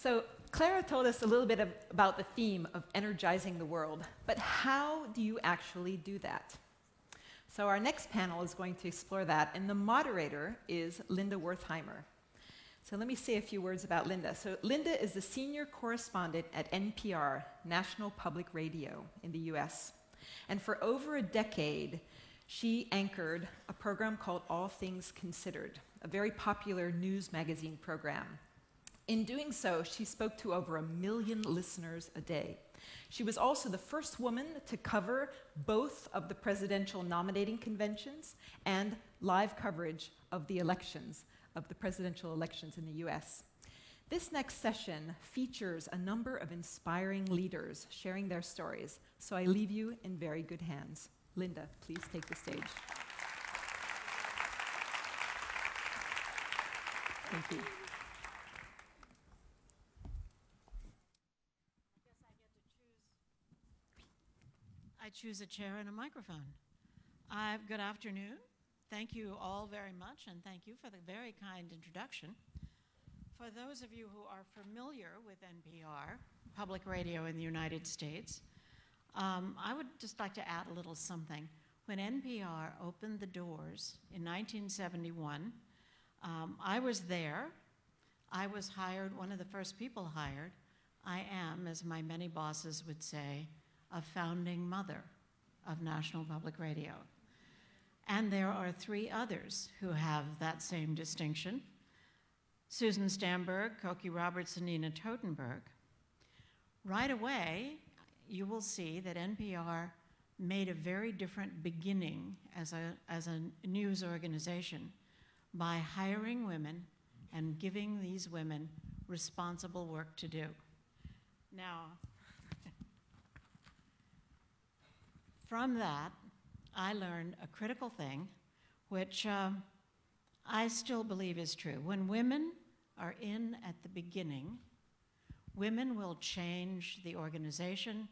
So Clara told us a little bit about the theme of energizing the world, but how do you actually do that? So our next panel is going to explore that, and the moderator is Linda Wertheimer. So let me say a few words about Linda. So Linda is the senior correspondent at NPR, National Public Radio in the US. And for over a decade, she anchored a program called All Things Considered, a very popular news magazine program. In doing so, she spoke to over 1 million listeners a day. She was also the first woman to cover both of the presidential nominating conventions and live coverage of the elections, of the presidential elections in the US. This next session features a number of inspiring leaders sharing their stories, so I leave you in very good hands. Linda, please take the stage. Thank you. I choose a chair and a microphone. Good afternoon. Thank you all very much, and thank you for the very kind introduction. For those of you who are familiar with NPR, public radio in the United States, I would just like to add a little something. When NPR opened the doors in 1971, I was there. I was hired, one of the first people hired. I am, as my many bosses would say, a founding mother of National Public Radio. And there are 3 others who have that same distinction: Susan Stamberg, Cokie Roberts, and Nina Totenberg. Right away, you will see that NPR made a very different beginning as a news organization by hiring women and giving these women responsible work to do. Now, from that, I learned a critical thing, which I still believe is true. When women are in at the beginning, women will change the organization.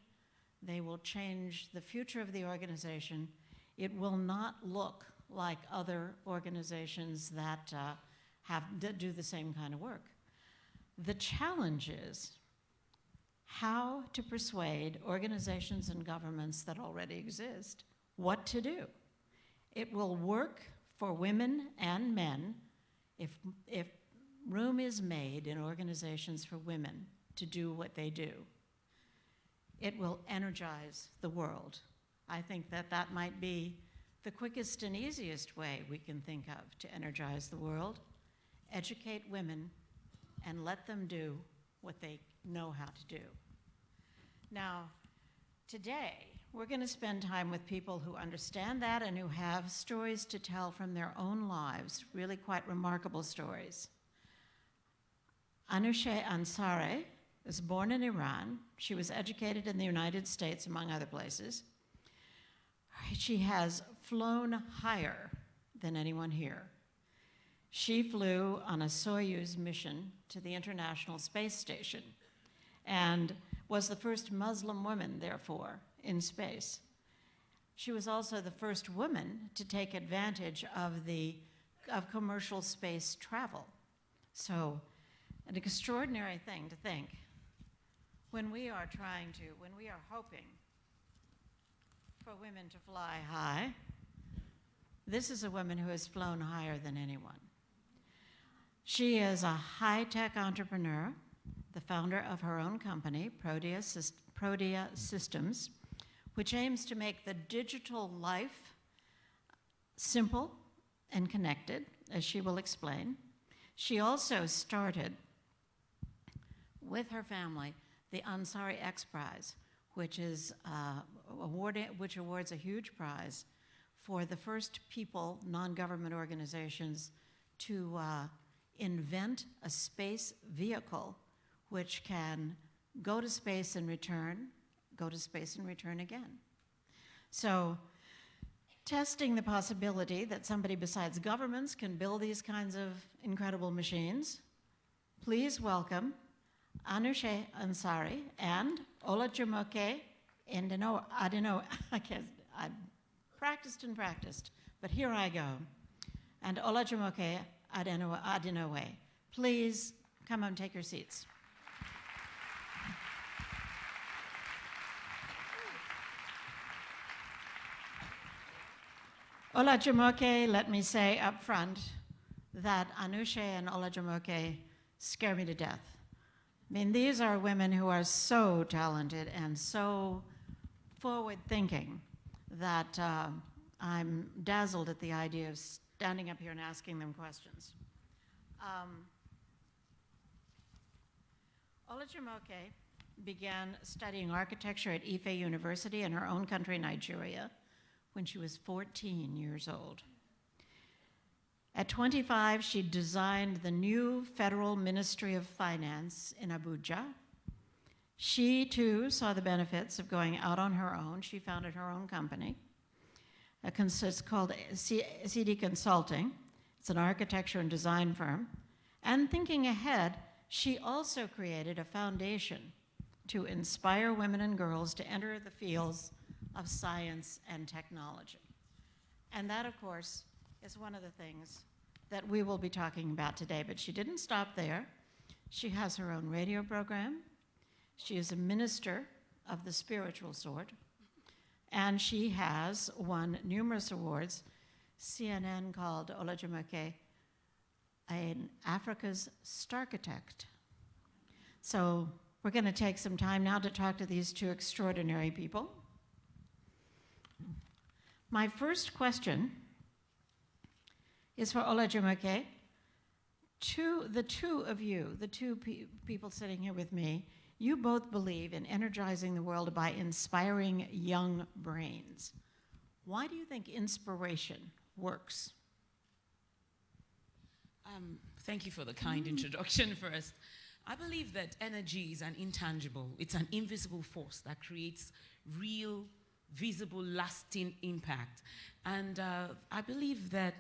They will change the future of the organization. It will not look like other organizations that do the same kind of work. The challenge is how to persuade organizations and governments that already exist what to do. It will work for women and men if room is made in organizations for women to do what they do. It will energize the world. I think that that might be the quickest and easiest way we can think of to energize the world. Educate women and let them do what they know how to do. Now, today, we're going to spend time with people who understand that and who have stories to tell from their own lives, really quite remarkable stories. Anousheh Ansari was born in Iran. She was educated in the United States, among other places. She has flown higher than anyone here. She flew on a Soyuz mission to the International Space Station and was the first Muslim woman, therefore, in space. She was also the first woman to take advantage of commercial space travel. So, an extraordinary thing to think. When we are hoping for women to fly high, this is a woman who has flown higher than anyone. She is a high-tech entrepreneur, the founder of her own company, Prodea Systems, which aims to make the digital life simple and connected, as she will explain. She also started, with her family, the Ansari X Prize, which awards a huge prize for the first people, non-government organizations, to invent a space vehicle which can go to space and return, go to space and return again. So, testing the possibility that somebody besides governments can build these kinds of incredible machines, please welcome Anousheh Ansari and Olajumoke Adenowo. I practiced and practiced, but here I go. And Olajumoke Adenowo. Please come and take your seats. Olajumoke, let me say up front that Anousheh and Olajumoke scare me to death. I mean, these are women who are so talented and so forward-thinking that I'm dazzled at the idea of standing up here and asking them questions. Olajumoke began studying architecture at Ife University in her own country, Nigeria, when she was 14 years old. At 25, she designed the new Federal Ministry of Finance in Abuja. She, too, saw the benefits of going out on her own. She founded her own company. It's called CD Consulting. It's an architecture and design firm. And thinking ahead, she also created a foundation to inspire women and girls to enter the fields of science and technology. And that, of course, is one of the things that we will be talking about today. But she didn't stop there. She has her own radio program. She is a minister of the spiritual sort. And she has won numerous awards. CNN called Olajumoke an Africa's Starchitect. So we're going to take some time now to talk to these two extraordinary people. My first question is for Olajumoke. The two of you, the two people sitting here with me, you both believe in energizing the world by inspiring young brains. Why do you think inspiration works? Thank you for the kind introduction first. I believe that energy is an intangible, it's an invisible force that creates real, visible, lasting impact. And I believe that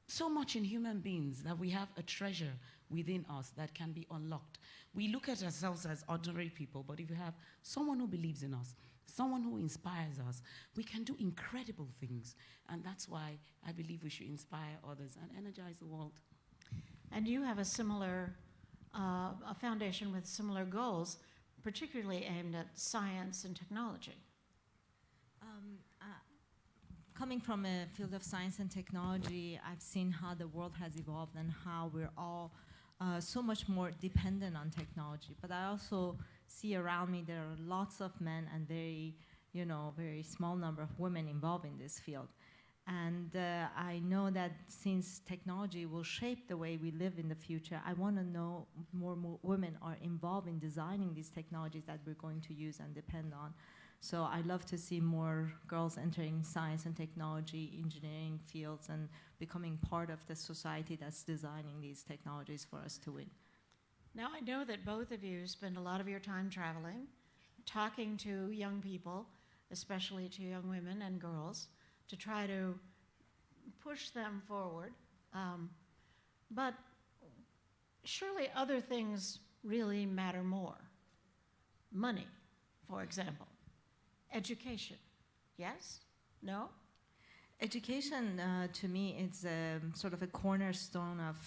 so much in human beings that we have a treasure within us that can be unlocked. We look at ourselves as ordinary people, but if you have someone who believes in us, someone who inspires us, we can do incredible things. And that's why I believe we should inspire others and energize the world. And you have a similar, a foundation with similar goals, particularly aimed at science and technology. Coming from a field of science and technology, I've seen how the world has evolved and how we're all so much more dependent on technology. But I also see around me there are lots of men and very small number of women involved in this field. And I know that since technology will shape the way we live in the future, I want to know more women are involved in designing these technologies that we're going to use and depend on. So I'd love to see more girls entering science and technology, engineering fields, and becoming part of the society that's designing these technologies for us to win. Now I know that both of you spend a lot of your time traveling, talking to young people, especially to young women and girls, to try to push them forward. But surely other things really matter more. Money, for example. Education, yes? No? Education, to me, is sort of a cornerstone of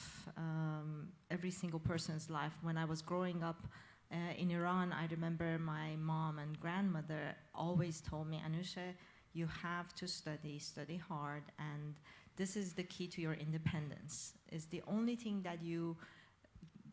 every single person's life. When I was growing up in Iran, I remember my mom and grandmother always told me, Anousheh, you have to study hard, and this is the key to your independence. It's the only thing that you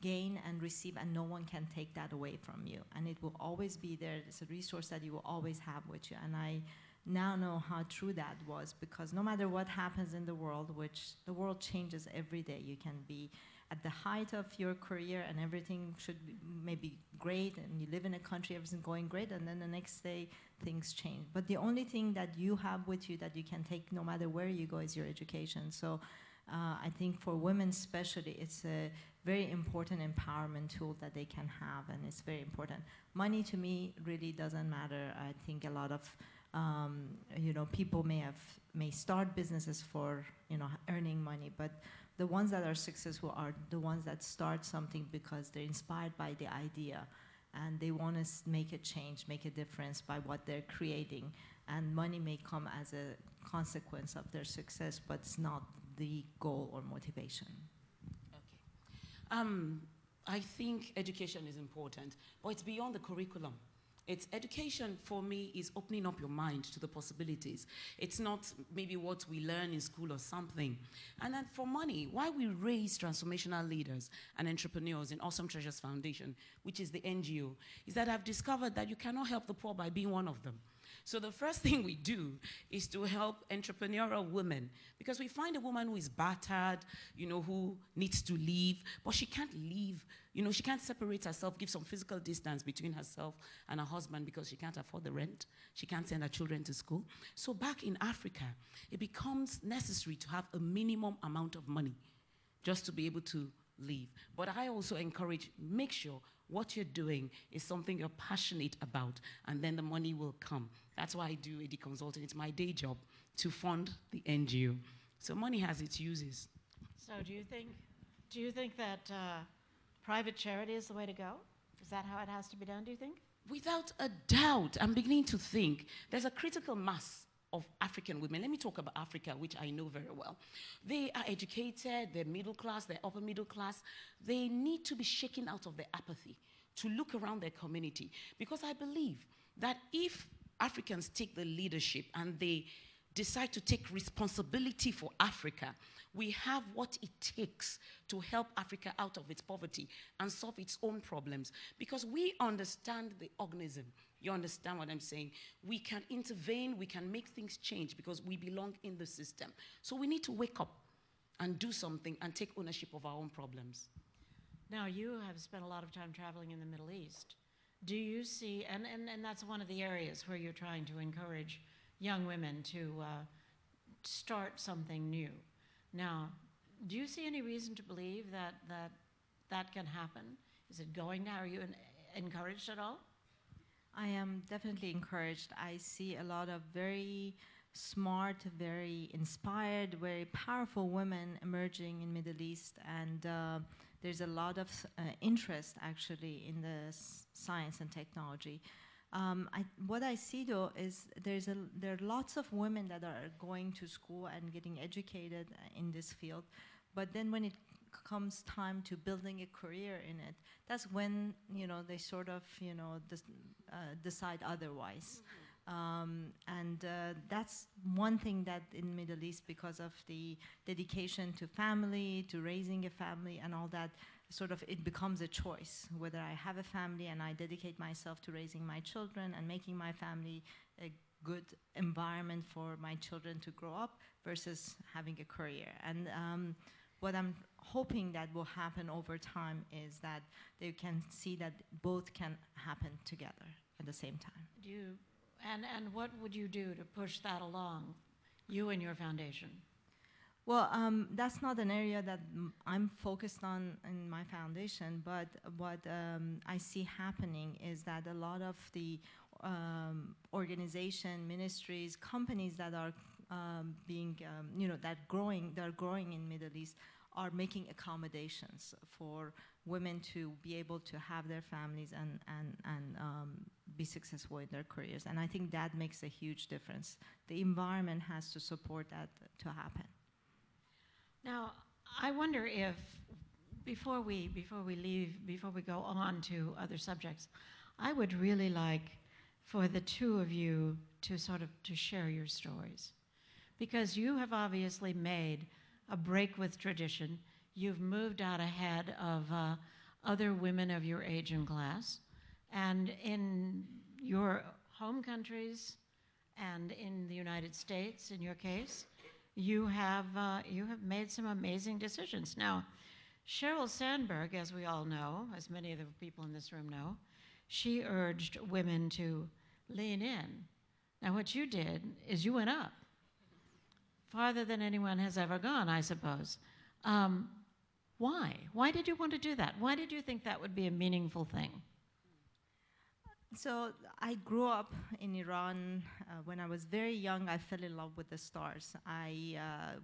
gain and receive, and no one can take that away from you. And it will always be there. It's a resource that you will always have with you. And I now know how true that was, because no matter what happens in the world, which the world changes every day, you can be at the height of your career and everything should be maybe great, and you live in a country, everything's going great, and then the next day things change. But the only thing that you have with you that you can take no matter where you go is your education. So I think for women especially, it's a very important empowerment tool that they can have, and it's very important. Money to me really doesn't matter. I think a lot of people may start businesses for earning money, but the ones that are successful are the ones that start something because they're inspired by the idea and they want to make a change, make a difference by what they're creating. And money may come as a consequence of their success, but it's not the goal or motivation. Okay. I think education is important, but it's beyond the curriculum. It's education for me is opening up your mind to the possibilities. It's not maybe what we learn in school or something. And then for money, why we raise transformational leaders and entrepreneurs in Awesome Treasures Foundation, which is the NGO, is that I've discovered that you cannot help the poor by being one of them. So the first thing we do is to help entrepreneurial women, because we find a woman who is battered, who needs to leave, but she can't leave. She can't separate herself, give some physical distance between herself and her husband because she can't afford the rent. She can't send her children to school. So back in Africa, it becomes necessary to have a minimum amount of money just to be able to leave. But I also encourage, make sure what you're doing is something you're passionate about, and then the money will come. That's why I do AD Consulting. It's my day job to fund the NGO. So money has its uses. So do you think that private charity is the way to go? Is that how it has to be done, do you think? Without a doubt, I'm beginning to think there's a critical mass of African women. Let me talk about Africa, which I know very well. They are educated, they're middle class, they're upper middle class. They need to be shaken out of their apathy to look around their community. Because I believe that if Africans take the leadership and they decide to take responsibility for Africa, we have what it takes to help Africa out of its poverty and solve its own problems. Because we understand the organism. You understand what I'm saying? We can intervene, we can make things change because we belong in the system. So we need to wake up and do something and take ownership of our own problems. Now, you have spent a lot of time traveling in the Middle East. Do you see, and that's one of the areas where you're trying to encourage young women to start something new. Now, do you see any reason to believe that can happen? Is it going now? Are you encouraged at all? I am definitely encouraged. I see a lot of very smart, very inspired, very powerful women emerging in Middle East, and there's a lot of interest actually in the science and technology. What I see though is there are lots of women that are going to school and getting educated in this field, but then when it comes time to building a career in it, that's when they sort of decide otherwise. That's one thing that in Middle East, because of the dedication to family, to raising a family and all that, sort of it becomes a choice whether I have a family and I dedicate myself to raising my children and making my family a good environment for my children to grow up versus having a career. And what I'm hoping that will happen over time is that they can see that both can happen together at the same time. And what would you do to push that along, you and your foundation? Well, that's not an area that I'm focused on in my foundation, but what I see happening is that a lot of the organization, ministries, companies that are they're growing in Middle East are making accommodations for women to be able to have their families and be successful in their careers. And I think that makes a huge difference. The environment has to support that to happen. Now, I wonder if, before we go on to other subjects, I would really like for the two of you to to share your stories. Because you have obviously made a break with tradition. You've moved out ahead of other women of your age and class. And in your home countries and in the United States, in your case, you have made some amazing decisions. Now, Sheryl Sandberg, as we all know, as many of the people in this room know, she urged women to lean in. Now, what you did is you went up, farther than anyone has ever gone, I suppose. Why? Why did you want to do that? Why did you think that would be a meaningful thing? So I grew up in Iran. When I was very young, I fell in love with the stars. I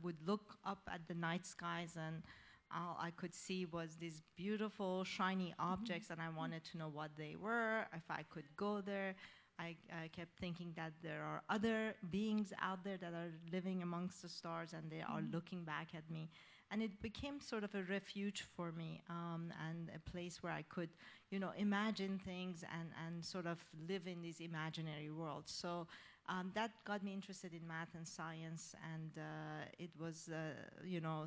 would look up at the night skies, and all I could see was these beautiful, shiny objects, and I wanted to know what they were, if I could go there. I kept thinking that there are other beings out there that are living amongst the stars, and they are looking back at me. And it became sort of a refuge for me, and a place where I could, imagine things and sort of live in these imaginary worlds. So that got me interested in math and science, and it was,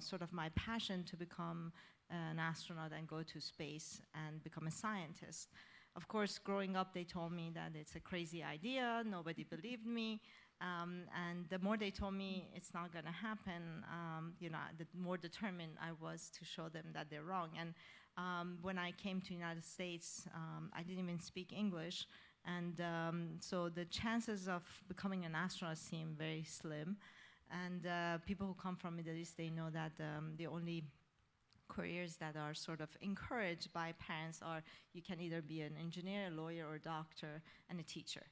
sort of my passion to become an astronaut and go to space and become a scientist. Of course, growing up, they told me that it's a crazy idea. Nobody believed me. And the more they told me it's not going to happen, the more determined I was to show them that they're wrong. And when I came to the United States, I didn't even speak English. And so the chances of becoming an astronaut seem very slim. And people who come from Middle East, they know that the only careers that are sort of encouraged by parents are you can either be an engineer, a lawyer, or a doctor, and a teacher.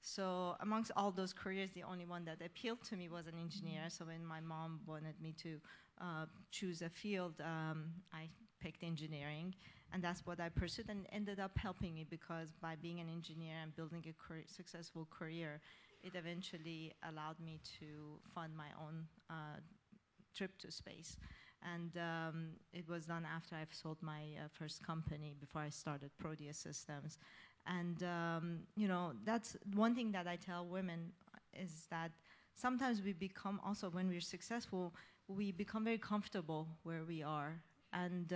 So amongst all those careers, the only one that appealed to me was an engineer. So when my mom wanted me to choose a field, I picked engineering, and that's what I pursued, and ended up helping me because by being an engineer and building a successful career, it eventually allowed me to fund my own trip to space. And it was done after I've sold my first company, before I started Prodea Systems. And that's one thing that I tell women is that sometimes we become, also when we're successful, we become very comfortable where we are. And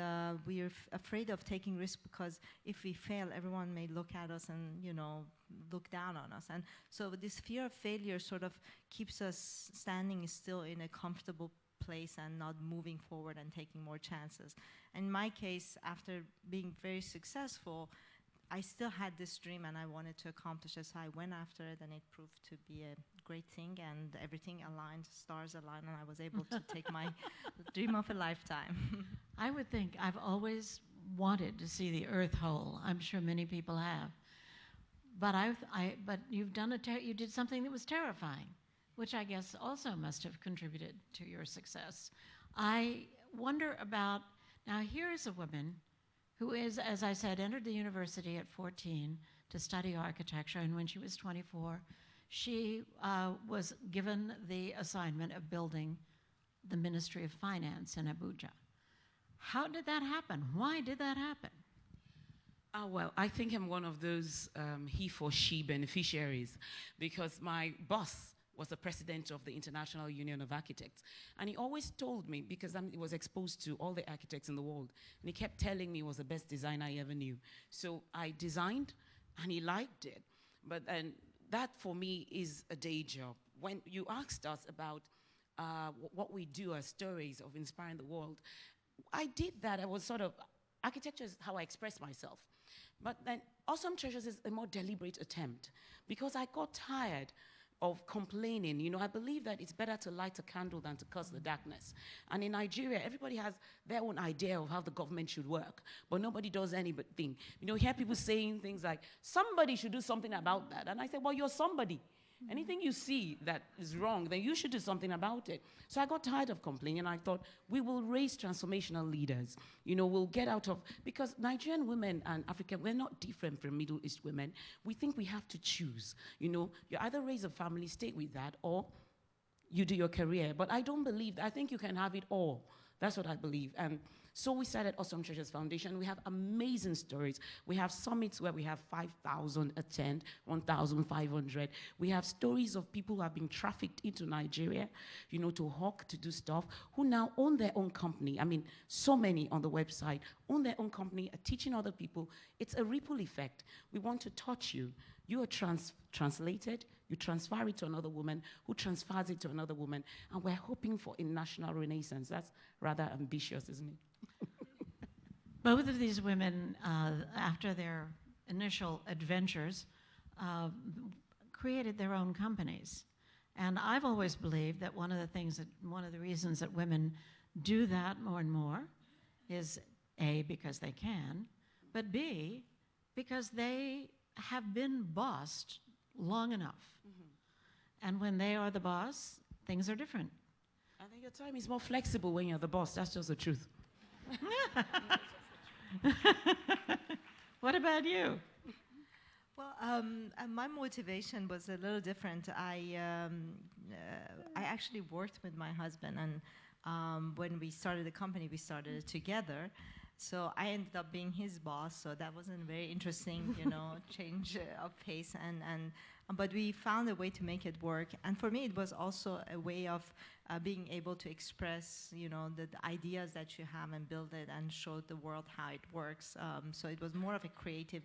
we're afraid of taking risks because if we fail, everyone may look at us and, look down on us. And so this fear of failure sort of keeps us standing still in a comfortable place and not moving forward and taking more chances. And in my case, after being very successful, I still had this dream and I wanted to accomplish it, so I went after it, and it proved to be a great thing, and everything aligned, stars aligned, and I was able to take my dream of a lifetime. I would think I've always wanted to see the Earth whole. I'm sure many people have. But but you've done you did something that was terrifying, which I guess also must have contributed to your success. I wonder about, now here's a woman who is, as I said, entered the university at 14 to study architecture, and when she was 24, she was given the assignment of building the Ministry of Finance in Abuja. How did that happen? Why did that happen? Well, I think I'm one of those he for she beneficiaries, because my boss was the president of the International Union of Architects. And he always told me, because I was exposed to all the architects in the world, and he kept telling me he was the best designer I ever knew. So I designed, and he liked it. But that, for me, is a day job. When you asked us about what we do as stories of inspiring the world, I did that. I was sort of, architecture is how I express myself. But then Awesome Treasures is a more deliberate attempt, because I got tired of complaining. I believe that it's better to light a candle than to curse the darkness. And in Nigeria, everybody has their own idea of how the government should work, but nobody does anything. Hear people saying things like, somebody should do something about that. And I say, well, you're somebody. Anything you see that is wrong, then you should do something about it. So I got tired of complaining, and I thought, we will raise transformational leaders. We'll get out of, because Nigerian women and African, we're not different from Middle East women. We think we have to choose. You either raise a family, stay with that, or you do your career. But I don't believe that. I think you can have it all. That's what I believe. And so we started Awesome Treasures Foundation. We have amazing stories. We have summits where we have 5,000 attend, 1,500. We have stories of people who have been trafficked into Nigeria, to hawk, to do stuff, who now own their own company. I mean, so many on the website own their own company, are teaching other people. It's a ripple effect. We want to touch you. You are translated, you transfer it to another woman, who transfers it to another woman, and we're hoping for a national renaissance. That's rather ambitious, isn't it? Both of these women, after their initial adventures, created their own companies. And I've always believed that one of the reasons that women do that more and more is A, because they can, but B, because they have been bossed long enough. Mm-hmm. And when they are the boss, things are different. I think your time is more flexible when you're the boss. That's just the truth. What about you? Well, my motivation was a little different. I actually worked with my husband, and when we started the company, we started it together. So I ended up being his boss, so that wasn't very interesting, change of pace. But we found a way to make it work. And for me, it was also a way of being able to express, the ideas that you have and build it and show the world how it works. So it was more of a creative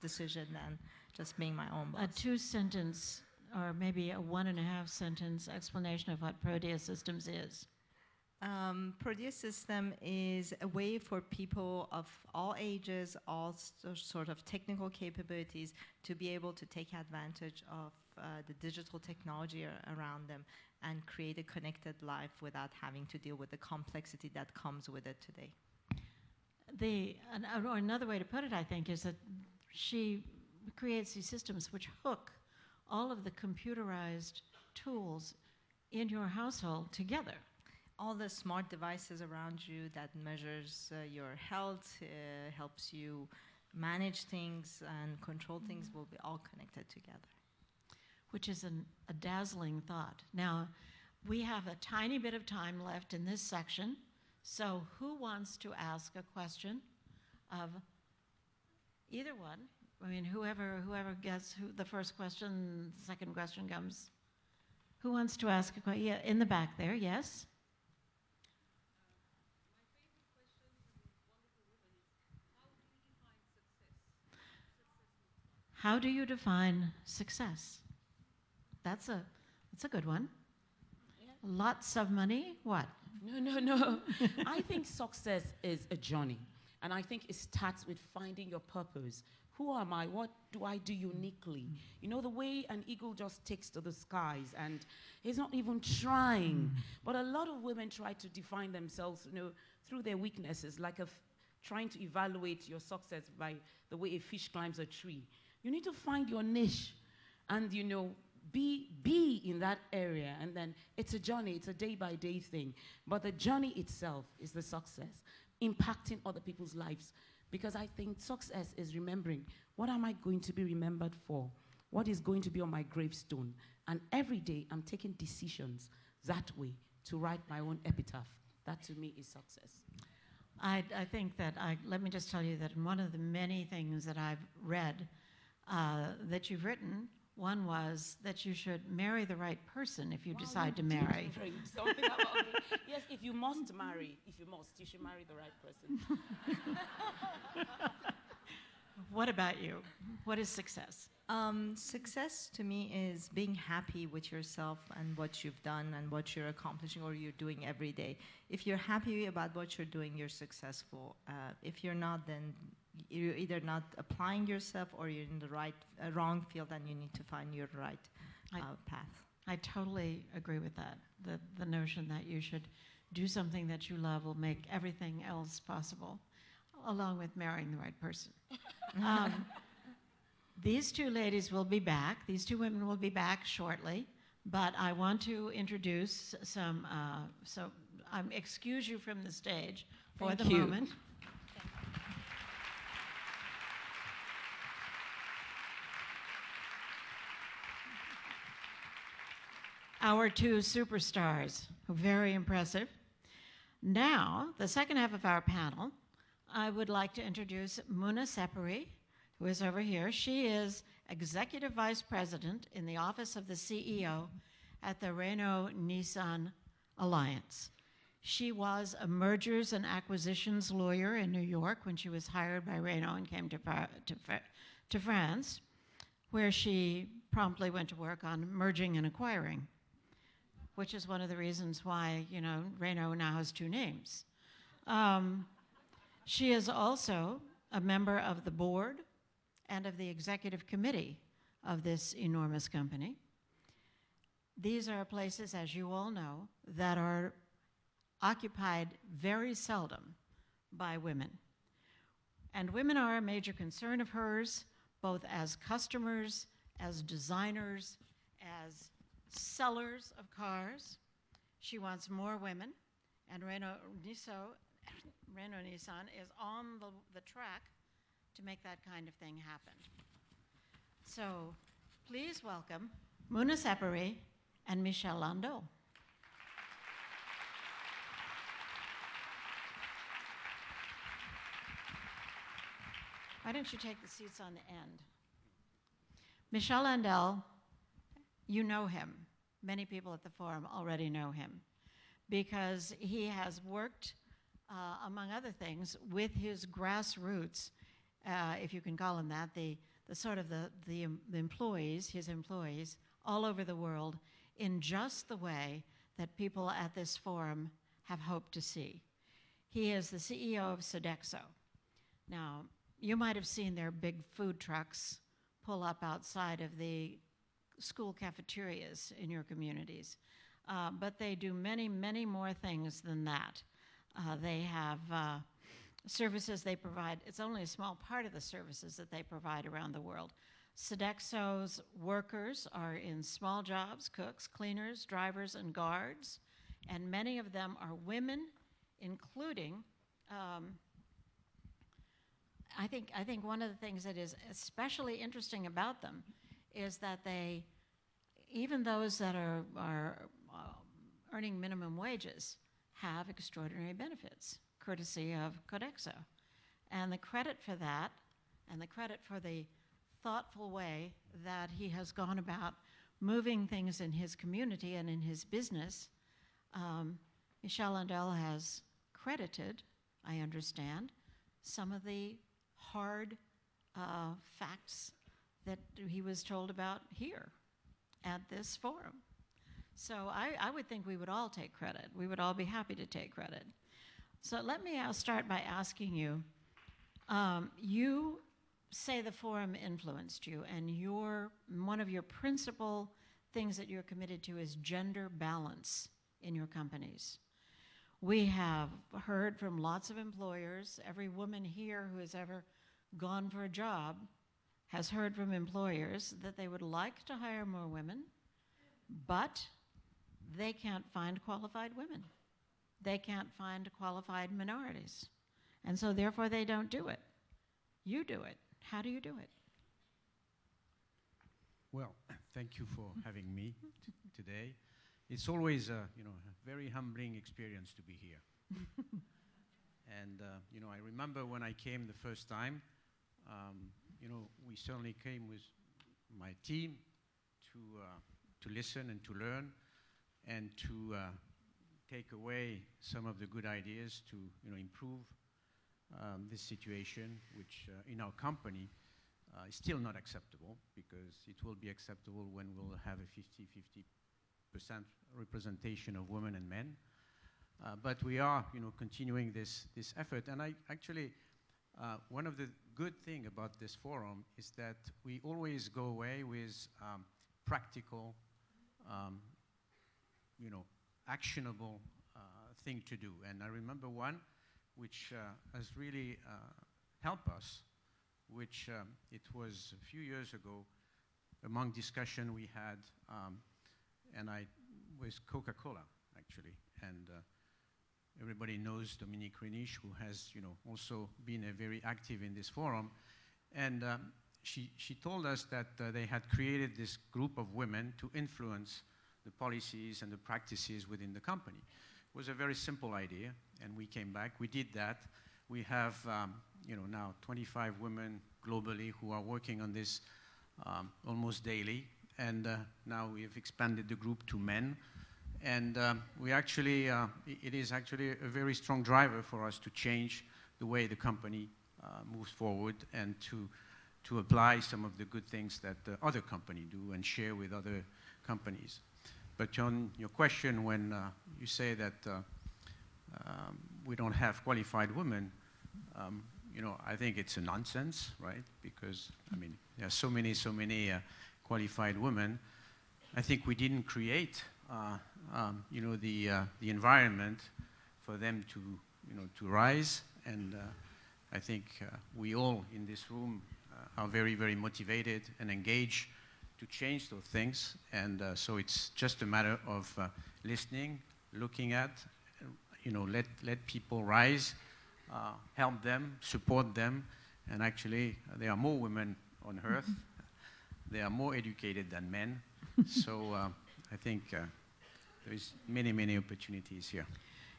decision than just being my own boss. A 2-sentence or maybe a 1.5-sentence explanation of what Prodea Systems is. Prodea System is a way for people of all ages, all sort of technical capabilities to be able to take advantage of the digital technology around them and create a connected life without having to deal with the complexity that comes with it today. Or another way to put it, I think, is that she creates these systems which hook all of the computerized tools in your household together. All the smart devices around you that measures your health, helps you manage things and control things will be all connected together. Which is a dazzling thought. Now, we have a tiny bit of time left in this section, so who wants to ask a question of either one? I mean, whoever gets the first question, the second question comes. Who wants to ask a question? Yeah, in the back there, yes? How do you define success? That's a good one. Yeah. Lots of money, what? No. I think success is a journey. And I think it starts with finding your purpose. Who am I? What do I do uniquely? The way an eagle just takes to the skies and he's not even trying. But a lot of women try to define themselves, through their weaknesses, like trying to evaluate your success by the way a fish climbs a tree. You need to find your niche and, be in that area. And then it's a journey. It's a day-by-day thing. But the journey itself is the success, impacting other people's lives. Because I think success is remembering, what am I going to be remembered for? What is going to be on my gravestone? And every day, I'm taking decisions that way to write my own epitaph. That, to me, is success. I think that, let me just tell you that in one of the many things that I've read that you've written, one was that you should marry the right person if you decide to marry. Something about me. Yes, if you marry, you should marry the right person. What about you? What is success? Success to me is being happy with yourself and what you've done and what you're accomplishing or you're doing every day. If you're happy about what you're doing, you're successful. If you're not, then you're either not applying yourself or you're in the wrong field and you need to find your right path. I totally agree with that. The notion that you should do something that you love will make everything else possible, along with marrying the right person. These two ladies will be back. These two women will be back shortly. But I want to introduce some, excuse you from the stage for the moment. Our two superstars, very impressive. Now, the second half of our panel, I would like to introduce Mouna Sepehri, who is over here. She is Executive Vice President in the Office of the CEO at the Renault-Nissan Alliance. She was a mergers and acquisitions lawyer in New York when she was hired by Renault and came to France, where she promptly went to work on merging and acquiring, which is one of the reasons why, Renault now has two names. She is also a member of the board and of the executive committee of this enormous company. These are places, as you all know, that are occupied very seldom by women. And women are a major concern of hers, both as customers, as designers, as sellers of cars. She wants more women, and Renault-Nissan is on the track to make that kind of thing happen. So please welcome Mouna Sepehri and Michel Landel. Why don't you take the seats on the end? Michel Landel, you know him. Many people at the forum already know him because he has worked, among other things, with his grassroots, if you can call him that, the employees, his employees, all over the world in just the way that people at this forum have hoped to see. He is the CEO of Sodexo. Now, you might have seen their big food trucks pull up outside of the school cafeterias in your communities. But they do many, many more things than that. They have services they provide. It's only a small part of the services that they provide around the world. Sodexo's workers are in small jobs, cooks, cleaners, drivers, and guards, and many of them are women, including, I think one of the things that is especially interesting about them is that they, even those that are earning minimum wages, have extraordinary benefits, courtesy of Sodexo. And the credit for that, and the credit for the thoughtful way that he has gone about moving things in his community and in his business, Michel Landel has credited, I understand, some of the hard facts that he was told about here at this forum. So I would think we would all take credit. We would all be happy to take credit. So let me start by asking you, you say the forum influenced you, and one of your principal things that you're committed to is gender balance in your companies. We have heard from lots of employers, every woman here who has ever gone for a job has heard from employers that they would like to hire more women, but they can't find qualified women. They can't find qualified minorities. And so therefore they don't do it. You do it. How do you do it? Well, thank you for having me today. It's always a very humbling experience to be here. And I remember when I came the first time, we certainly came with my team to listen and to learn and to take away some of the good ideas to improve this situation, which in our company is still not acceptable, because it will be acceptable when we'll have a 50-50% representation of women and men. But we are continuing this effort. And I actually, one of the good things about this forum is that we always go away with practical, actionable thing to do. And I remember one which has really helped us, which it was a few years ago, among discussion we had, with Coca-Cola, actually. And everybody knows Dominique Renish, who has also been very active in this forum. And she told us that they had created this group of women to influence the policies and the practices within the company. It was a very simple idea, and we came back. We did that. We have now 25 women globally who are working on this almost daily, and now we have expanded the group to men. And we actually, it is actually a very strong driver for us to change the way the company moves forward, and to apply some of the good things that other companies do and share with other companies. But on your question, when you say that we don't have qualified women, I think it's a nonsense, right? Because, there are so many qualified women. I think we didn't create, the environment for them to rise. And I think we all in this room are very, very motivated and engaged to change those things. And so it's just a matter of listening, looking at, let people rise, help them, support them. And actually, there are more women on earth. They are more educated than men. So I think there is many, many opportunities here.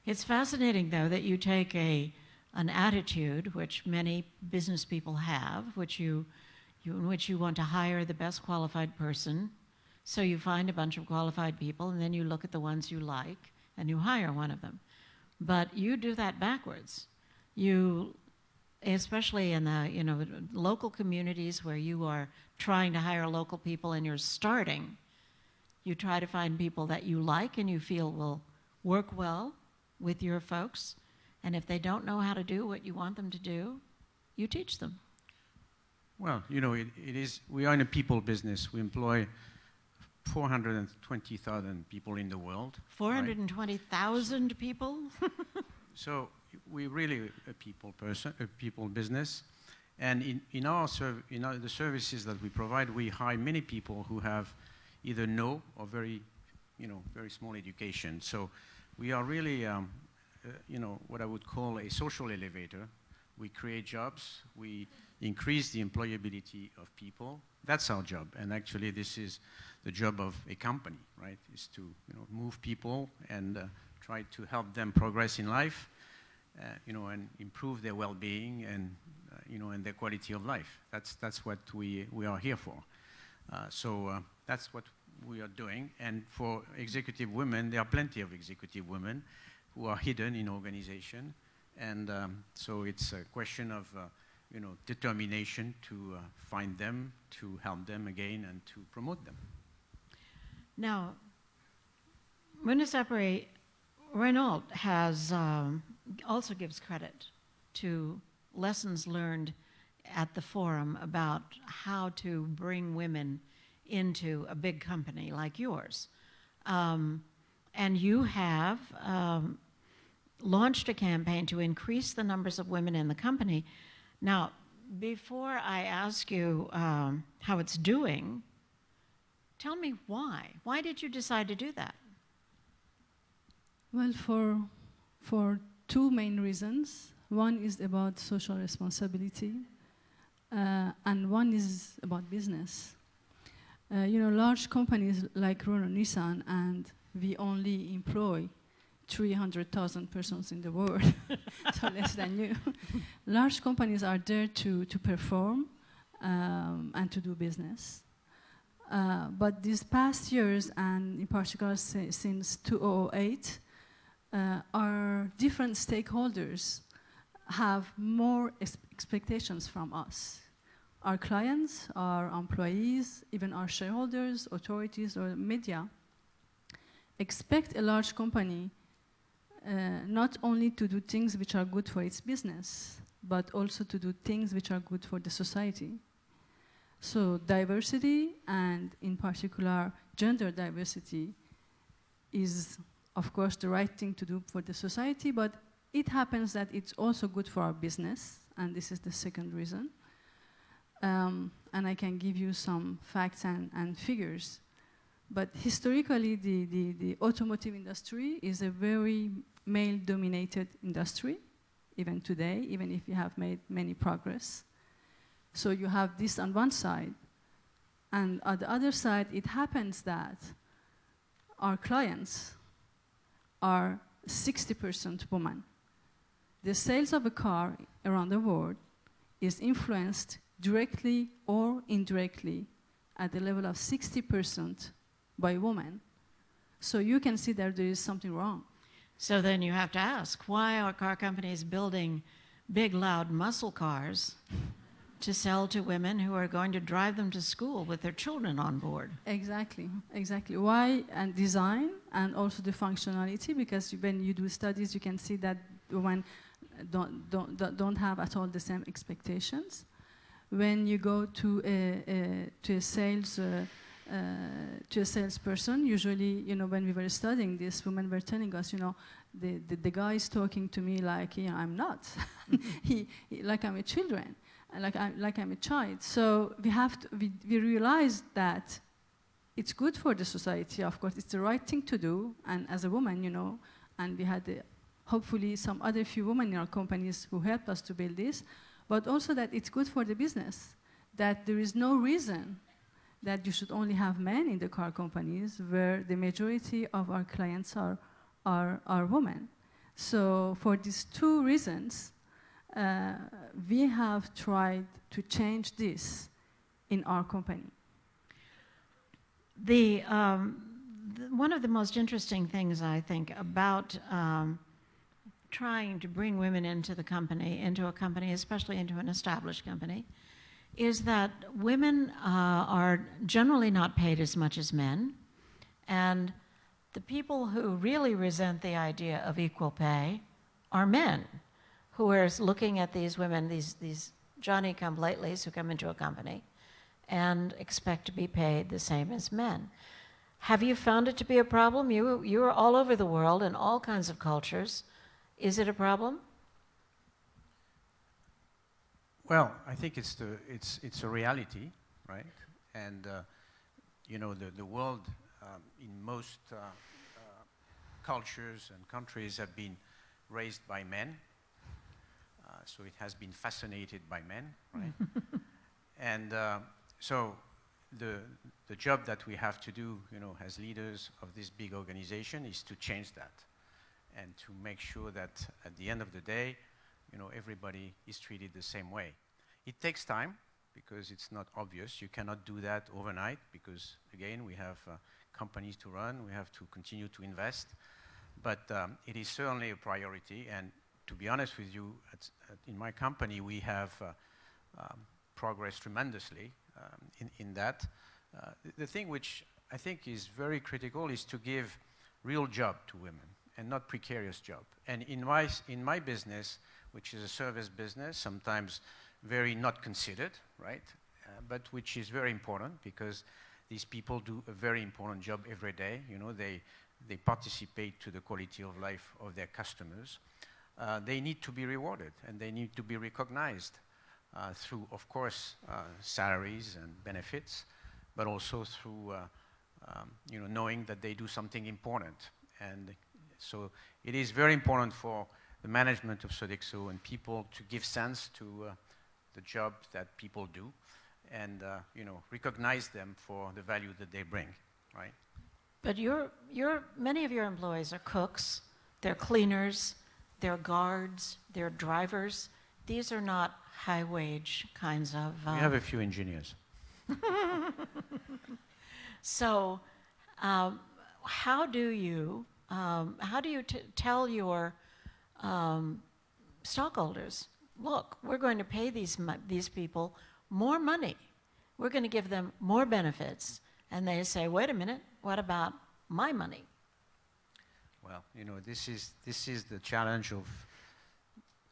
It's fascinating, though, that you take a an attitude, which many business people have, in which you want to hire the best qualified person. So you find a bunch of qualified people, and then you look at the ones you like, and you hire one of them. But you do that backwards. You, especially in the local communities where you are trying to hire local people and you're starting, you try to find people that you like and you feel will work well with your folks. And if they don't know how to do what you want them to do, you teach them. Well, we are in a people business. We employ 420,000 people in the world. 420,000 right? People? So we're really a people business. And in the services that we provide, we hire many people who have either no or very small education. So we are really, what I would call a social elevator. We create jobs. We increase the employability of people. That's our job. And actually, this is the job of a company, right? Is to move people and try to help them progress in life, and improve their well-being and and their quality of life. That's what we are here for. So that's what we are doing. And for executive women, there are plenty of executive women who are hidden in organization. And so it's a question of determination to find them, to help them again, and to promote them. Now, Sepehri, Renault has also gives credit to lessons learned at the forum about how to bring women into a big company like yours. And you have launched a campaign to increase the numbers of women in the company. Now, before I ask you how it's doing, tell me why. Why did you decide to do that? Well, for two main reasons. One is about social responsibility, and one is about business. Large companies like Renault, Nissan, and we only employ 300,000 persons in the world, so less than you. Large companies are there to perform and to do business. But these past years, and in particular since 2008, our different stakeholders have more expectations from us. Our clients, our employees, even our shareholders, authorities, or media expect a large company not only to do things which are good for its business, but also to do things which are good for the society. So diversity, and in particular gender diversity, is of course the right thing to do for the society, but it happens that it's also good for our business, and this is the second reason. And I can give you some facts and figures. But historically, the automotive industry is a very male-dominated industry, even today, even if you have made many progress. So you have this on one side. And on the other side, it happens that our clients are 60% women. The sales of a car around the world is influenced directly or indirectly at the level of 60% by women. So you can see that there is something wrong. So then you have to ask, why are car companies building big, loud muscle cars to sell to women who are going to drive them to school with their children on board? Exactly. Why? And design, and also the functionality, because when you do studies, you can see that women don't have at all the same expectations. When you go to a salesperson, usually, when we were studying this, women were telling us, the guy is talking to me like, I'm not, like I'm a children, like I'm a child. So we realized that it's good for the society. Of course, it's the right thing to do, and as a woman, and we had hopefully some other few women in our companies who helped us to build this, but also that it's good for the business, that there is no reason that you should only have men in the car companies where the majority of our clients are women. So for these two reasons, we have tried to change this in our company. One of the most interesting things, I think, about trying to bring women into a company, especially into an established company, is that women are generally not paid as much as men, and the people who really resent the idea of equal pay are men, who are looking at these women, these Johnny-come-latelys who come into a company and expect to be paid the same as men. Have you found it to be a problem? You are all over the world in all kinds of cultures. Is it a problem? Well, I think it's a reality, right? And you know, the world in most cultures and countries have been raised by men, so it has been fascinated by men, right? And so the job that we have to do, you know, as leaders of this big organization is to change that and to make sure that at the end of the day, you know, everybody is treated the same way. It takes time because it's not obvious. You cannot do that overnight because, again, we have companies to run. We have to continue to invest. But it is certainly a priority. And to be honest with you, in my company, we have progressed tremendously in that. The thing which I think is very critical is to give real job to women and not precarious job. And in my business, which is a service business, sometimes very not considered, right? But which is very important because these people do a very important job every day. You know, they participate to the quality of life of their customers. They need to be rewarded and they need to be recognized through, of course, salaries and benefits, but also through, you know, knowing that they do something important. And so it is very important for the management of Sodexo and people to give sense to the job that people do and, you know, recognize them for the value that they bring, right? But many of your employees are cooks, they're cleaners, they're guards, they're drivers. These are not high-wage kinds of... We have a few engineers. So, how do you tell your stockholders, look, we're going to pay these people more money. We're going to give them more benefits. And they say, wait a minute, what about my money? Well, you know, this is the challenge of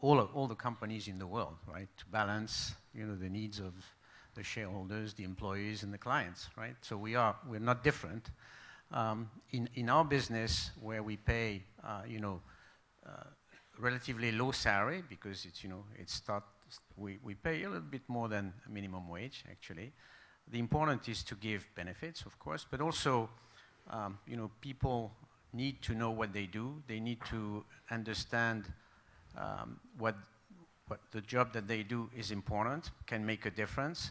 all the companies in the world, right? To balance, you know, the needs of the shareholders, the employees, and the clients, right? So we're not different. In our business, where we pay, you know, relatively low salary because it's, you know, we pay a little bit more than minimum wage, actually. The important is to give benefits, of course, but also, you know, people need to know what they do. They need to understand what the job that they do is important, can make a difference,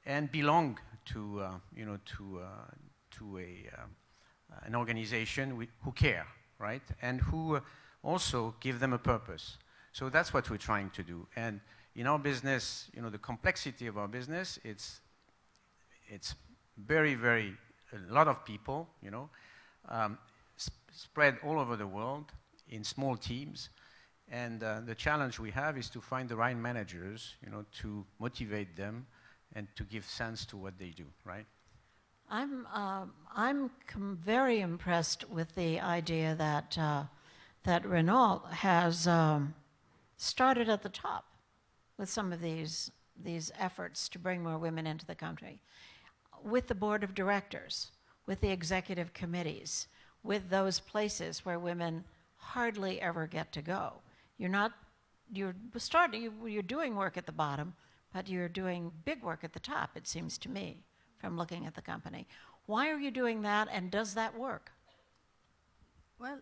and belong to, you know, to an organization who care, right? And who also give them a purpose. So that's what we're trying to do. And in our business, you know, the complexity of our business, it's very, very, a lot of people, you know, spread all over the world in small teams. And the challenge we have is to find the right managers, you know, to motivate them and to give sense to what they do, right? I'm very impressed with the idea that Renault has started at the top with some of these efforts to bring more women into the country, with the board of directors, with the executive committees, with those places where women hardly ever get to go. You're doing work at the bottom, but you're doing big work at the top, it seems to me, from looking at the company. Why are you doing that, and does that work? Well,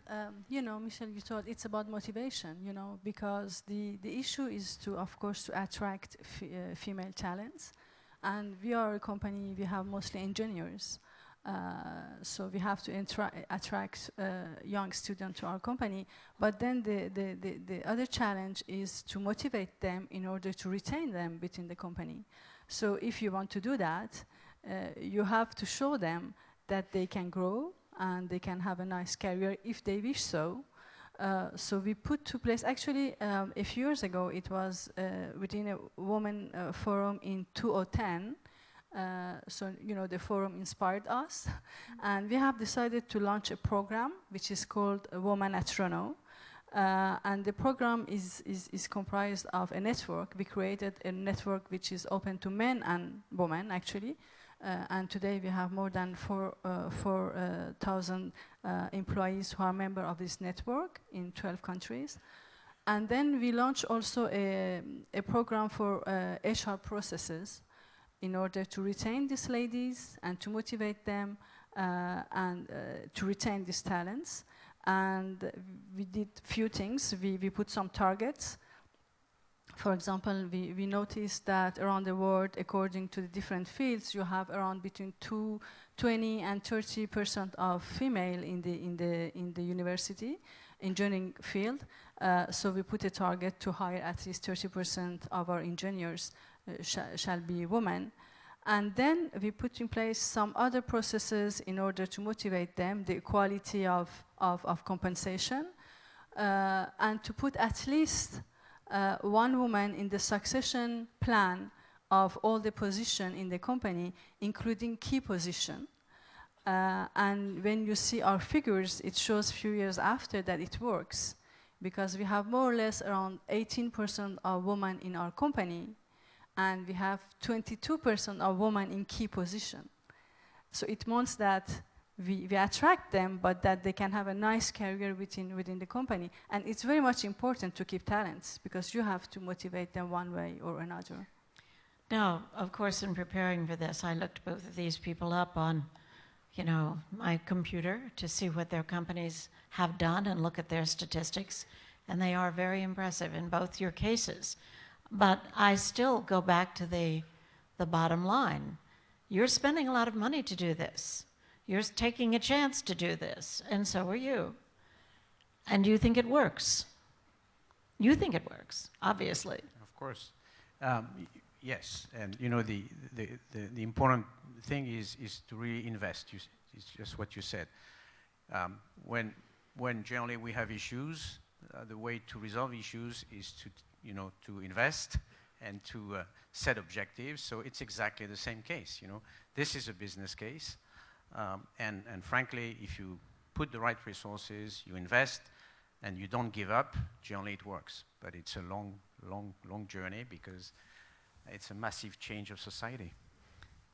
you know, Michel, you thought it's about motivation, you know, because the issue is to, of course, to attract female talents. And we are a company, we have mostly engineers. So we have to attract young students to our company. But then the other challenge is to motivate them in order to retain them within the company. So if you want to do that, you have to show them that they can grow and they can have a nice career if they wish so. So we put to place, actually a few years ago, it was within a women forum in 2010. So, you know, the forum inspired us. And we have decided to launch a program which is called Woman at Renault. And the program is comprised of a network. We created a network which is open to men and women, actually. And today we have more than 4,000 employees who are members of this network in 12 countries. And then we launched also a program for HR processes in order to retain these ladies and to motivate them and to retain these talents. And we did few things. We put some targets. For example, we noticed that around the world, according to the different fields, you have around between 20 and 30% of female in the university engineering field. So we put a target to hire at least 30% of our engineers shall be women. And then we put in place some other processes in order to motivate them, the equality of compensation, and to put at least one woman in the succession plan of all the position in the company, including key position. And when you see our figures, it shows few years after that it works, because we have more or less around 18% of women in our company, and we have 22% of women in key position. So it means that we attract them, but that they can have a nice career within the company. And it's very much important to keep talents, because you have to motivate them one way or another. Now, of course, in preparing for this, I looked both of these people up on, you know, my computer to see what their companies have done and look at their statistics, and they are very impressive in both your cases. But I still go back to the bottom line. You're spending a lot of money to do this. You're taking a chance to do this, and so are you. And you think it works. You think it works, obviously. Of course. Yes, and you know, the important thing is to really invest. It's just what you said. When generally we have issues, the way to resolve issues is to invest and to set objectives. So it's exactly the same case. You know, this is a business case, and frankly, if you put the right resources, you invest, and you don't give up, generally it works. But it's a long journey, because it's a massive change of society.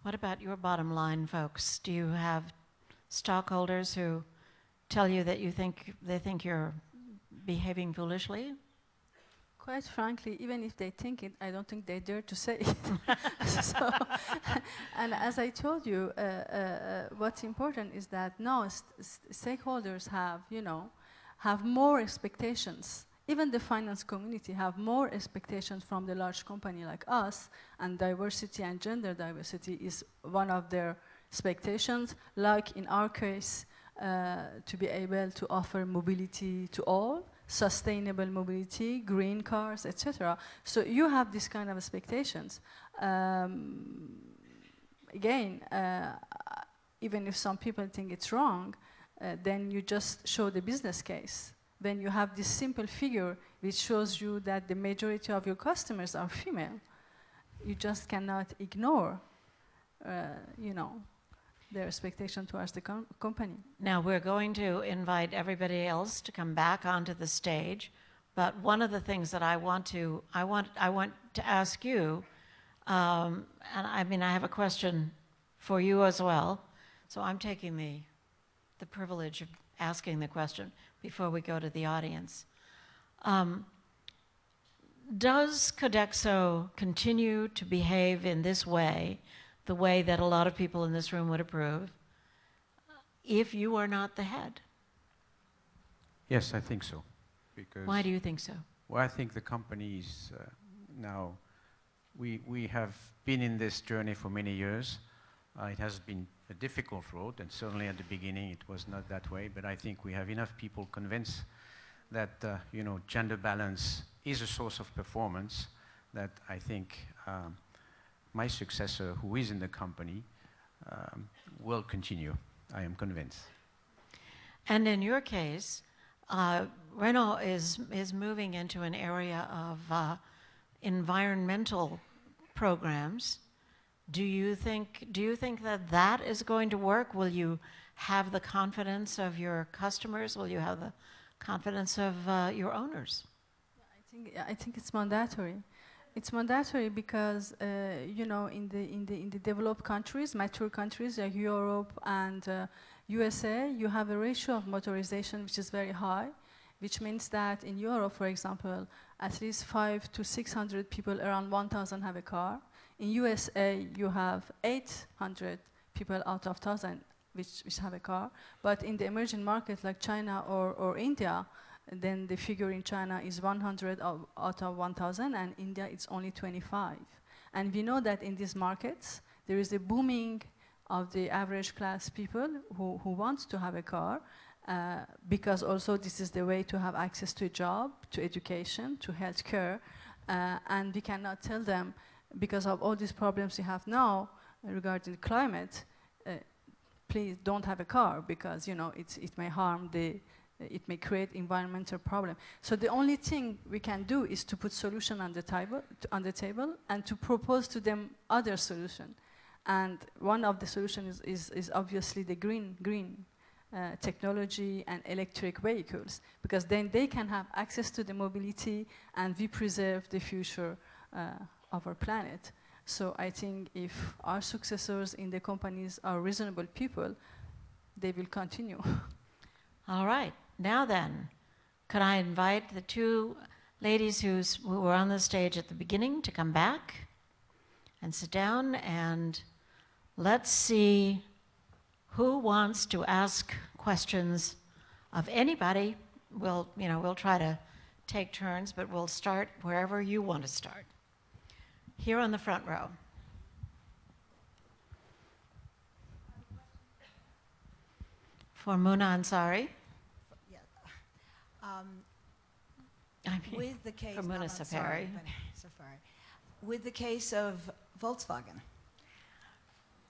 What about your bottom line, folks? Do you have stockholders who tell you that they think you're behaving foolishly? Quite frankly, even if they think it, I don't think they dare to say it. So, and as I told you, what's important is that now stakeholders have more expectations. Even the finance community have more expectations from the large company like us, and diversity and gender diversity is one of their expectations, like in our case, to be able to offer mobility to all, sustainable mobility, green cars, etc. So you have this kind of expectations. Again, even if some people think it's wrong, then you just show the business case. Then you have this simple figure which shows you that the majority of your customers are female. You just cannot ignore, their expectation towards the company. Now we're going to invite everybody else to come back onto the stage, but one of the things that I want to ask you, and I mean I have a question for you as well, so I'm taking the privilege of asking the question before we go to the audience. Does Sodexo continue to behave in this way, the way that a lot of people in this room would approve, if you are not the head? Yes, I think so. Because why do you think so? Well, I think the company is now, we have been in this journey for many years. It has been a difficult road, and certainly at the beginning it was not that way, but I think we have enough people convinced that gender balance is a source of performance that I think my successor, who is in the company, will continue. I am convinced. And in your case, Renault is moving into an area of environmental programs. Do you think that is going to work? Will you have the confidence of your customers? Will you have the confidence of your owners? I think it's mandatory. It's mandatory because in the developed countries, mature countries like Europe and USA, you have a ratio of motorization which is very high, which means that in Europe, for example, at least 500 to 600 people, around 1,000 have a car. In USA, you have 800 people out of 1,000 which have a car. But in the emerging markets like China or India, then the figure in China is 100 out of 1,000, and India it's only 25. And we know that in these markets, there is a booming of the average class people who want to have a car, because also this is the way to have access to a job, to education, to healthcare, and we cannot tell them, because of all these problems we have now regarding climate, please don't have a car, because it may harm it may create environmental problem. So the only thing we can do is to put solution on the table and to propose to them other solution. And one of the solutions is obviously the green technology and electric vehicles, because then they can have access to the mobility and we preserve the future of our planet. So I think if our successors in the companies are reasonable people, they will continue. All right. Now then, could I invite the two ladies who were on the stage at the beginning to come back and sit down, and let's see who wants to ask questions of anybody. We'll try to take turns, but we'll start wherever you want to start. Here on the front row. For Mouna Ansari. With the case from Mouna Sepehri. With the case of Volkswagen.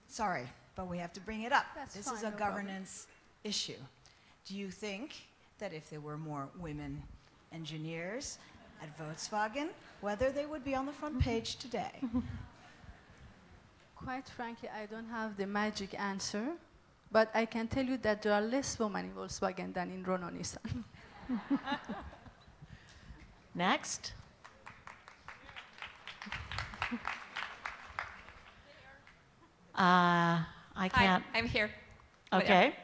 Sorry, but we have to bring it up. This is a governance issue. Do you think that if there were more women engineers at Volkswagen, whether they would be on the front page today? Quite frankly, I don't have the magic answer, but I can tell you that there are less women in Volkswagen than in Renault Nissan. Next. I can't. Hi, I'm here. Okay.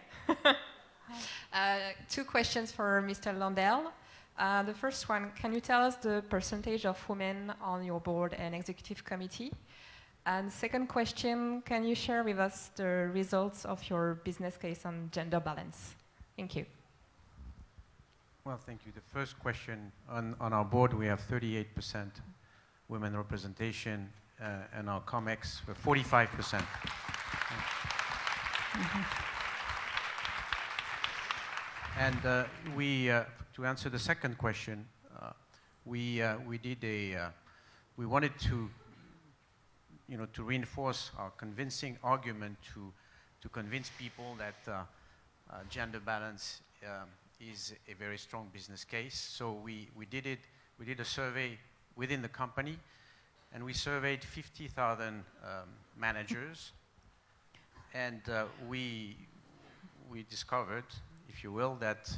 Two questions for Mr. Landel. The first one, can you tell us the percentage of women on your board and executive committee? And second question, can you share with us the results of your business case on gender balance? Thank you. Well, thank you. The first question, on our board we have 38% women representation, and our COMEX we're 45%. And to answer the second question, we wanted to reinforce our convincing argument to convince people that gender balance is a very strong business case. So we did a survey within the company, and we surveyed 50,000 managers, and we discovered, if you will, that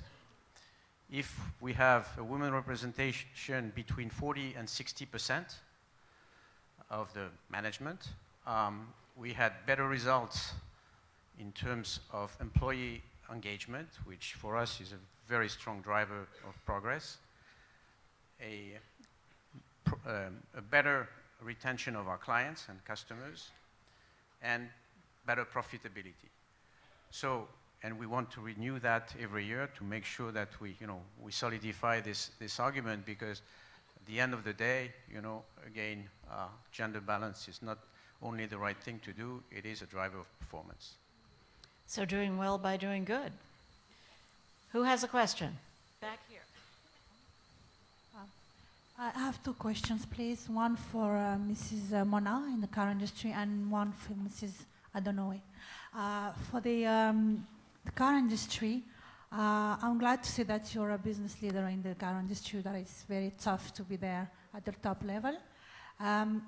if we have a women representation between 40 and 60% of the management, we had better results in terms of employee engagement, which for us is a very strong driver of progress, a better retention of our clients and customers, and better profitability. So, and we want to renew that every year to make sure that we solidify this argument, because at the end of the day, again, gender balance is not only the right thing to do, it is a driver of performance. So doing well by doing good. Who has a question? Back here. I have two questions, please. One for Mrs. Mouna in the car industry and one for Mrs. Adenowo. For the car industry, I'm glad to see that you're a business leader in the car industry. That is very tough to be there at the top level.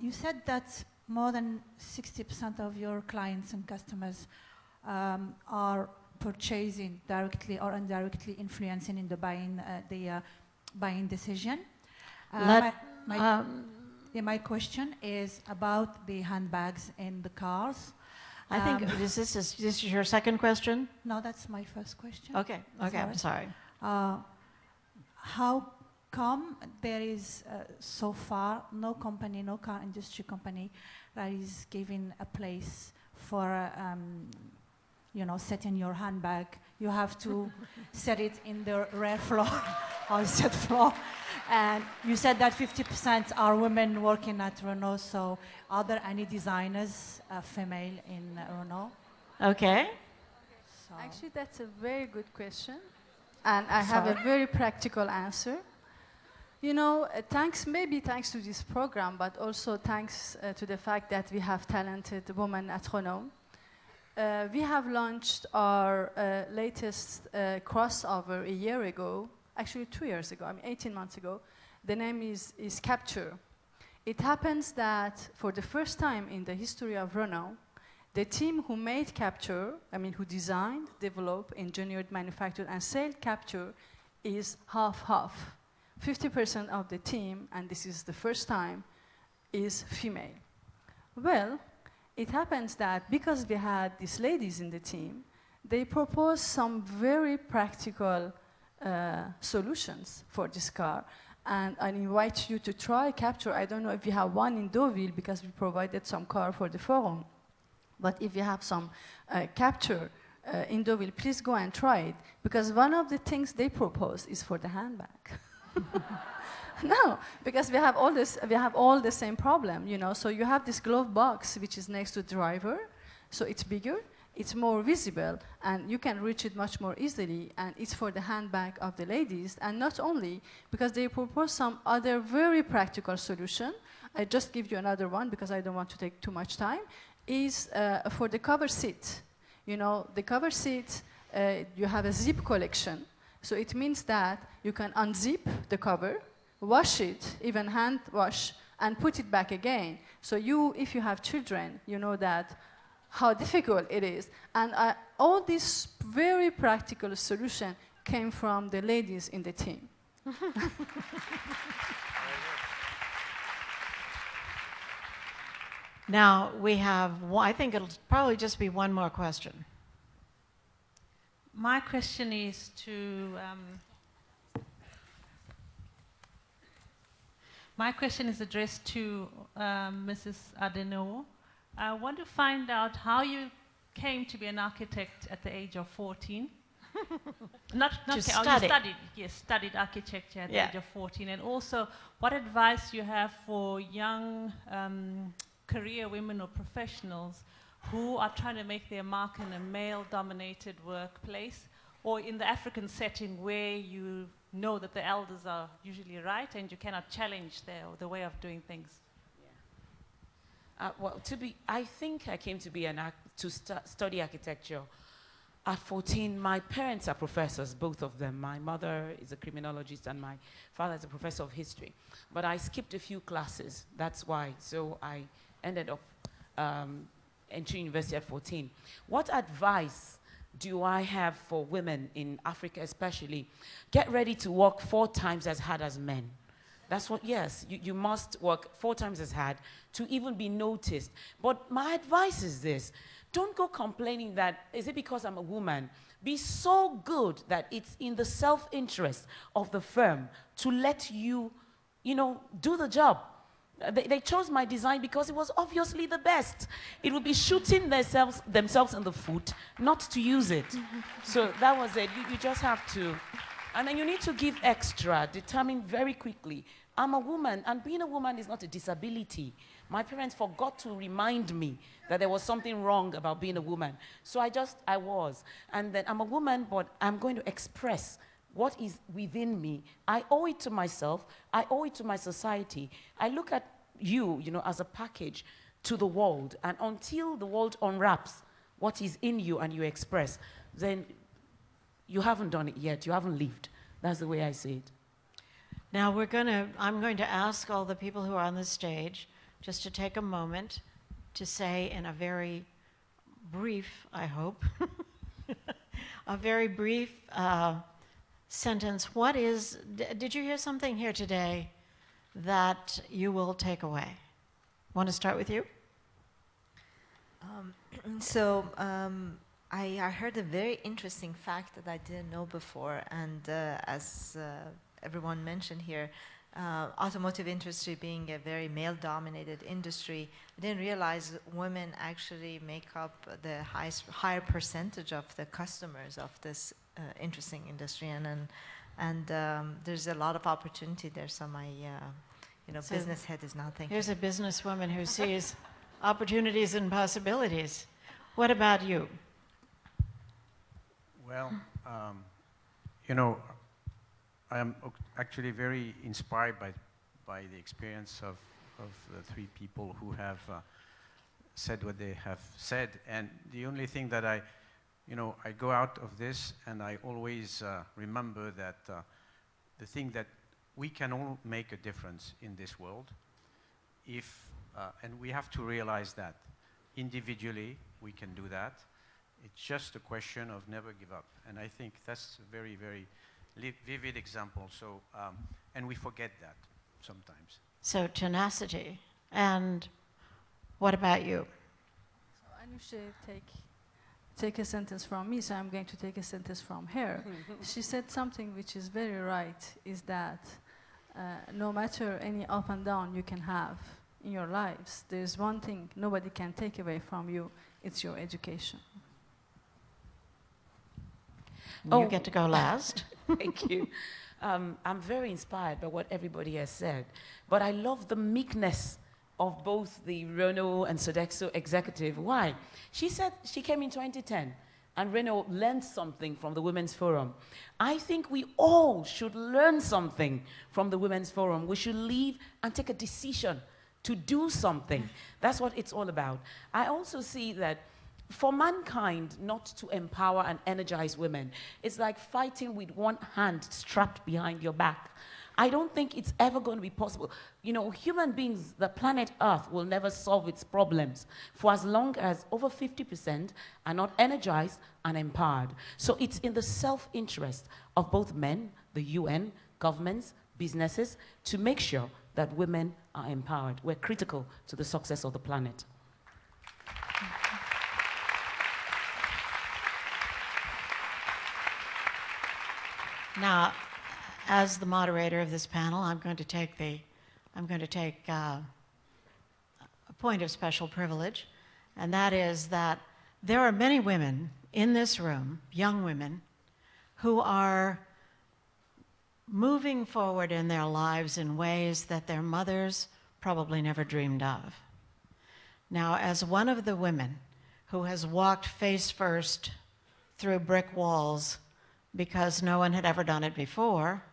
You said that more than 60% of your clients and customers are purchasing directly or indirectly influencing in the buying decision. My question is about the handbags in the cars. I think this is your second question? No, that's my first question. Okay, I'm sorry. How come there is so far no company, no car industry company that is giving a place for setting your handbag? You have to set it in the rear floor or set floor. And you said that 50% are women working at Renault, so are there any designers, female in Renault? Okay. So Actually, that's a very good question. And I have a very practical answer. You know, maybe thanks to this program, but also thanks to the fact that we have talented women at Renault. We have launched our latest crossover a year ago, actually 2 years ago, 18 months ago. The name is Capture. It happens that for the first time in the history of Renault, the team who made Capture, who designed, developed, engineered, manufactured, and sold Capture is half-half. 50% of the team, and this is the first time, is female. Well, it happens that because we had these ladies in the team, they proposed some very practical solutions for this car. And I invite you to try Capture. I don't know if you have one in Deauville because we provided some car for the forum. But if you have some Capture in Deauville, please go and try it. Because one of the things they propose is for the handbag. No, because we have all the same problem, So you have this glove box which is next to the driver, so it's bigger, it's more visible, and you can reach it much more easily, and it's for the handbag of the ladies. And not only, because they propose some other very practical solution. I just give you another one because I don't want to take too much time. Is for the cover seat. The cover seat, you have a zip collection. So it means that you can unzip the cover, wash it, even hand wash, and put it back again. So if you have children, you know that how difficult it is. And all these very practical solutions came from the ladies in the team. Now we have, I think it'll probably just be one more question. My question is to addressed to Mrs. Adenowo. I want to find out how you came to be an architect at the age of 14. You studied architecture at the age of 14, and also what advice you have for young career women or professionals who are trying to make their mark in a male-dominated workplace, or in the African setting where you know that the elders are usually right and you cannot challenge the way of doing things. I think I came to study architecture at 14. My parents are professors, both of them. My mother is a criminologist and my father is a professor of history. But I skipped a few classes, that's why. So I ended up entering university at 14. What advice do I have for women in Africa especially? Get ready to work 4 times as hard as men. That's what, yes, you must work 4 times as hard to even be noticed. But my advice is this: don't go complaining that, is it because I'm a woman? Be so good that it's in the self-interest of the firm to let you, do the job. They chose my design because it was obviously the best. It would be shooting themselves in the foot not to use it. So that was it. You just have to. And then you need to give extra, determine very quickly. I'm a woman, and being a woman is not a disability. My parents forgot to remind me that there was something wrong about being a woman. So I was. And then I'm a woman, but I'm going to express what is within me. I owe it to myself. I owe it to my society. I look at you, as a package to the world. And until the world unwraps what is in you and you express, then you haven't done it yet. You haven't lived. That's the way I see it. Now I'm going to ask all the people who are on the stage just to take a moment to say in a very brief, I hope, a very brief sentence, did you hear something here today that you will take away? Want to start with you? I heard a very interesting fact that I didn't know before, and as everyone mentioned here, automotive industry being a very male-dominated industry, I didn't realize women actually make up the higher percentage of the customers of this interesting industry, and there's a lot of opportunity there. So my business head is now thinking. Here's a businesswoman who sees opportunities and possibilities. What about you? Well, I am actually very inspired by the experience of the three people who have said what they have said. And the only thing that I go out of this and I always remember that the thing that we can all make a difference in this world and we have to realize that individually we can do that. It's just a question of never give up. And I think that's a very, very vivid example. So, and we forget that sometimes. So tenacity. And what about you? So Anousheh take a sentence from me, so I'm going to take a sentence from her. She said something which is very right, is that no matter any up and down you can have in your lives, there's one thing nobody can take away from you, it's your education. You get to go last. Thank you. I'm very inspired by what everybody has said, but I love the meekness of both the Renault and Sodexo executive. Why? She said she came in 2010 and Renault learned something from the Women's Forum. I think we all should learn something from the Women's Forum. We should leave and take a decision to do something. That's what it's all about. I also see that for mankind not to empower and energize women, it's like fighting with one hand strapped behind your back. I don't think it's ever going to be possible. Human beings, the planet Earth will never solve its problems for as long as over 50% are not energized and empowered. So it's in the self-interest of both men, the UN, governments, businesses, to make sure that women are empowered. We're critical to the success of the planet. Now, as the moderator of this panel, I'm going to take a point of special privilege, and that is that there are many women in this room, young women, who are moving forward in their lives in ways that their mothers probably never dreamed of. Now, as one of the women who has walked face first through brick walls because no one had ever done it before,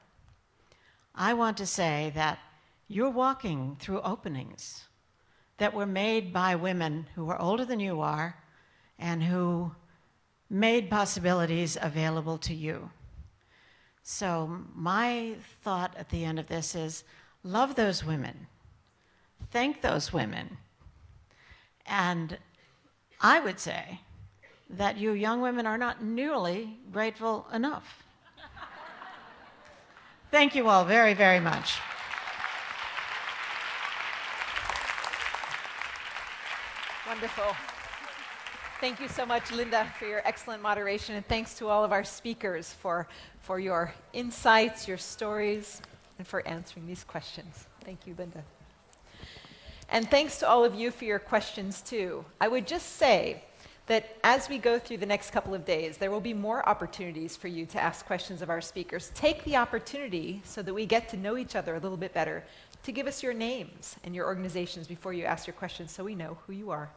I want to say that you're walking through openings that were made by women who were older than you are and who made possibilities available to you. So my thought at the end of this is, love those women, thank those women, and I would say that you young women are not nearly grateful enough. Thank you all very, very much. Wonderful. Thank you so much, Linda, for your excellent moderation, and thanks to all of our speakers for your insights, your stories, and for answering these questions. Thank you, Linda. And thanks to all of you for your questions, too. I would just say that as we go through the next couple of days, there will be more opportunities for you to ask questions of our speakers. Take the opportunity so that we get to know each other a little bit better, to give us your names and your organizations before you ask your questions so we know who you are.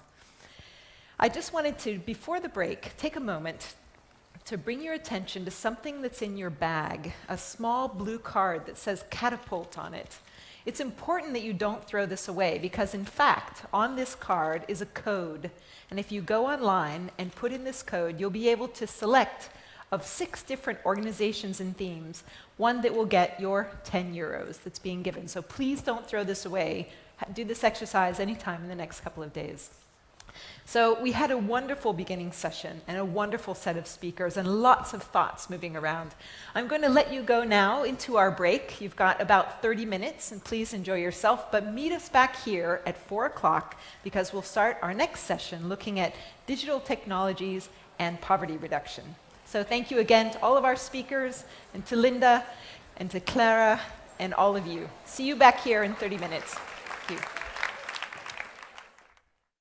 I just wanted to, before the break, take a moment to bring your attention to something that's in your bag, a small blue card that says catapult on it. It's important that you don't throw this away because, in fact, on this card is a code. And if you go online and put in this code, you'll be able to select of 6 different organizations and themes, one that will get your 10 euros that's being given. So please don't throw this away. Do this exercise anytime in the next couple of days. So we had a wonderful beginning session and a wonderful set of speakers and lots of thoughts moving around. I'm going to let you go now into our break. You've got about 30 minutes, and please enjoy yourself. But meet us back here at 4 o'clock because we'll start our next session looking at digital technologies and poverty reduction. So thank you again to all of our speakers and to Linda and to Clara and all of you. See you back here in 30 minutes. Thank you.